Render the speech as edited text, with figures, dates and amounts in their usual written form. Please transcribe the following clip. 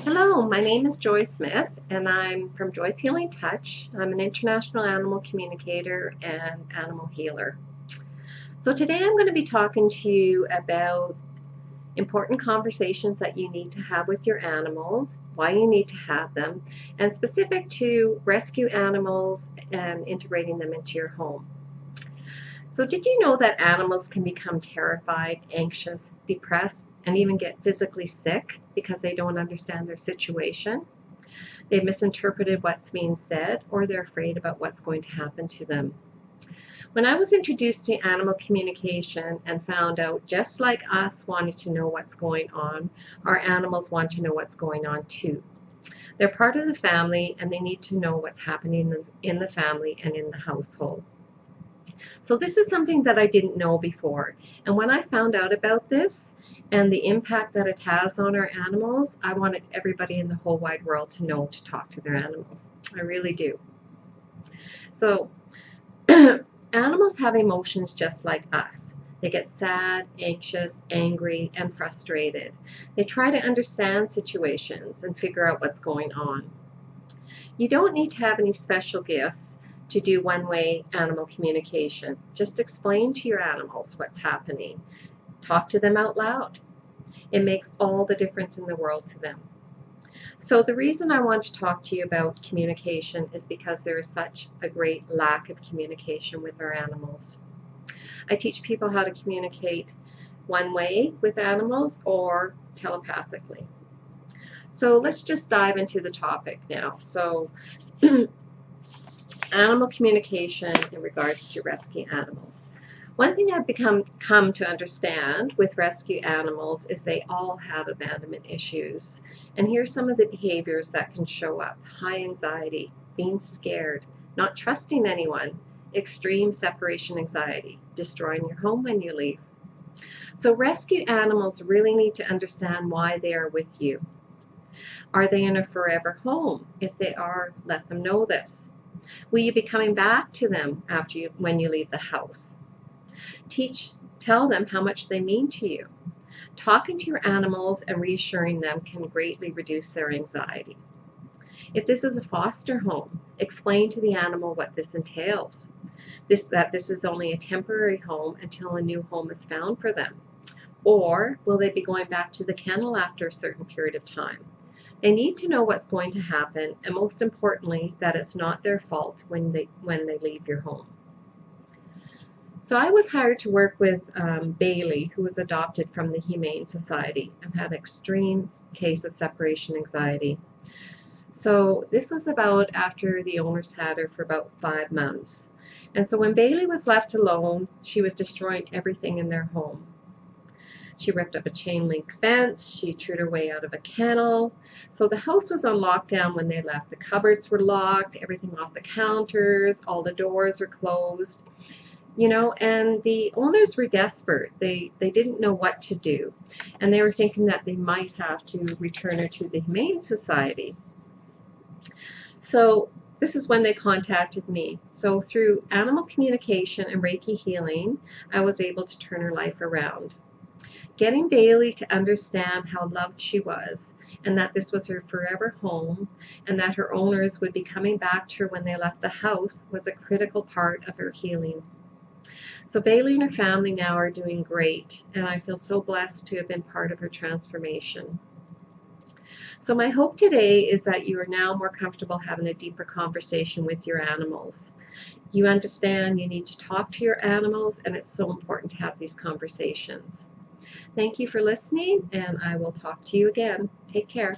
Hello, my name is Joy Smith and I'm from Joy's Healing Touch. I'm an international animal communicator and animal healer. So today I'm going to be talking to you about important conversations that you need to have with your animals, why you need to have them, and specific to rescue animals and integrating them into your home. So did you know that animals can become terrified, anxious, depressed, and even get physically sick because they don't understand their situation? They've misinterpreted what's being said, or they're afraid about what's going to happen to them. When I was introduced to animal communication and found out just like us wanted to know what's going on, our animals want to know what's going on too. They're part of the family and they need to know what's happening in the family and in the household. So this is something that I didn't know before. And when I found out about this and the impact that it has on our animals, I wanted everybody in the whole wide world to know to talk to their animals. I really do. So animals have emotions just like us. They get sad, anxious, angry, and frustrated. They try to understand situations and figure out what's going on. You don't need to have any special gifts to do one-way animal communication. Just explain to your animals what's happening. Talk to them out loud. It makes all the difference in the world to them. So the reason I want to talk to you about communication is because there is such a great lack of communication with our animals. I teach people how to communicate one way with animals or telepathically. So let's just dive into the topic now. So animal communication in regards to rescue animals. One thing I've come to understand with rescue animals is they all have abandonment issues. And here's some of the behaviors that can show up. High anxiety, being scared, not trusting anyone, extreme separation anxiety, destroying your home when you leave. So rescue animals really need to understand why they are with you. Are they in a forever home? If they are, let them know this. Will you be coming back to them when you leave the house? Tell them how much they mean to you. Talking to your animals and reassuring them can greatly reduce their anxiety. If this is a foster home, explain to the animal what this entails. That this is only a temporary home until a new home is found for them. Or will they be going back to the kennel after a certain period of time? They need to know what's going to happen, and most importantly, that it's not their fault when they leave your home. So I was hired to work with Bailey, who was adopted from the Humane Society and had an extreme case of separation anxiety. So this was about after the owners had her for about 5 months. And so when Bailey was left alone, she was destroying everything in their home. She ripped up a chain link fence. She threw her way out of a kennel. So the house was on lockdown when they left. The cupboards were locked, everything off the counters, all the doors were closed. You know, and the owners were desperate. They didn't know what to do. And they were thinking that they might have to return her to the Humane Society. So this is when they contacted me. So through animal communication and Reiki healing, I was able to turn her life around. Getting Bailey to understand how loved she was and that this was her forever home and that her owners would be coming back to her when they left the house was a critical part of her healing. So Bailey and her family now are doing great, and I feel so blessed to have been part of her transformation. So my hope today is that you are now more comfortable having a deeper conversation with your animals. You understand you need to talk to your animals, and it's so important to have these conversations. Thank you for listening, and I will talk to you again. Take care.